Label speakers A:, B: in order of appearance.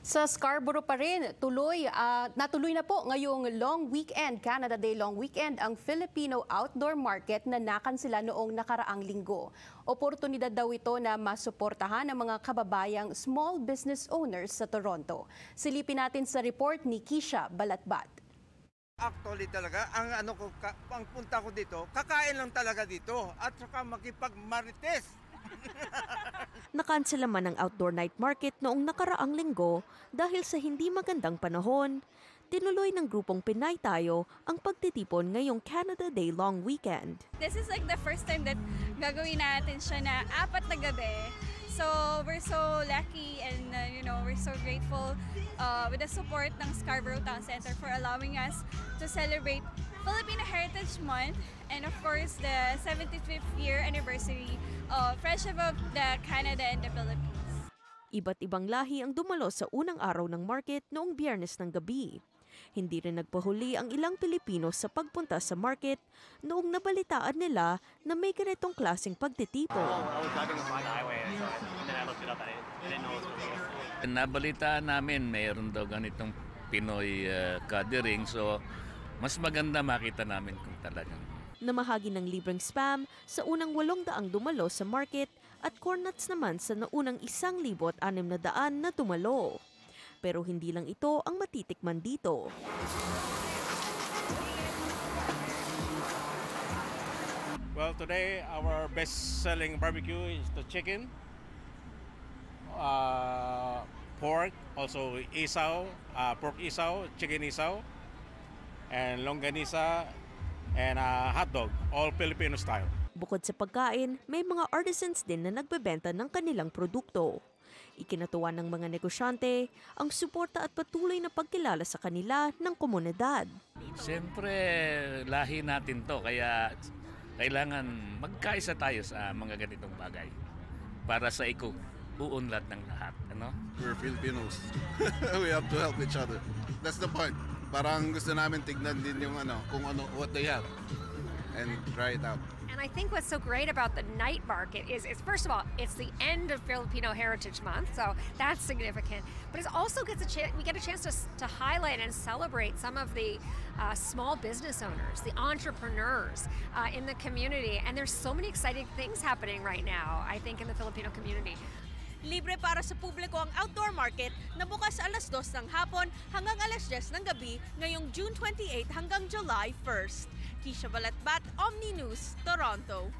A: Sa Scarborough pa rin, natuloy na po ngayong long weekend, Canada Day long weekend, ang Filipino outdoor market na nakansela noong nakaraang linggo. Oportunidad daw ito na masuportahan ang mga kababayang small business owners sa Toronto. Silipin natin sa report ni Kisha Balatbat.
B: Actually talaga, ang punta ko dito, kakain lang talaga dito at saka makipagmarites.
C: Nakansela man ang outdoor night market noong nakaraang linggo dahil sa hindi magandang panahon. Tinuloy ng grupong Pinay Tayo ang pagtitipon ngayong Canada Day long weekend.
D: This is like the first time that gagawin natin siya na 4 na gabi. So we're so lucky and we're so grateful with the support ng Scarborough Town Center for allowing us to celebrate Filipino Heritage Month and of course the 75th year anniversary of Friendship of the Canada and the Philippines.
C: Iba't ibang lahi ang dumalo sa unang araw ng market noong Biyernes ng gabi. Hindi rin nagpahuli ang ilang Pilipino sa pagpunta sa market noong nabalitaan nila na may ganitong klaseng pagtitipon.
E: Nabalitaan namin mayroon daw ganitong Pinoy gathering, so mas maganda makita namin kung talagang.
C: Namahagi ng libreng spam sa unang 800 dumalo sa market at corn nuts naman sa naunang 1,600 na dumalo. Pero hindi lang ito ang matitikman dito.
F: Well, today our best-selling barbecue is the chicken, pork, also isaw, pork isaw, chicken isaw, and longganisa, and hot dog, all Filipino style.
C: Bukod sa pagkain, may mga artisans din na nagbebenta ng kanilang produkto. Ikinatuwa ng mga negosyante ang suporta at patuloy na pagkilala sa kanila ng komunidad.
E: Siyempre, lahi natin to, kaya kailangan magkaisa tayo sa mga ganitong bagay para sa uunlad ng lahat.
G: We're Filipinos. We have to help each other. That's the point. Parang gusto namin tignan din yung what they have and try it out.
H: And I think what's so great about the night market is first of all, it's the end of Filipino Heritage Month, so that's significant. But it also gets we get a chance to highlight and celebrate some of the small business owners, the entrepreneurs in the community. And there's so many exciting things happening right now, I think, in the Filipino community.
C: Libre para sa publiko ang outdoor market na bukas alas 2 ng hapon hanggang alas 10 ng gabi ngayong June 28 hanggang July 1. Kisha Balatbat, Omni News, Toronto.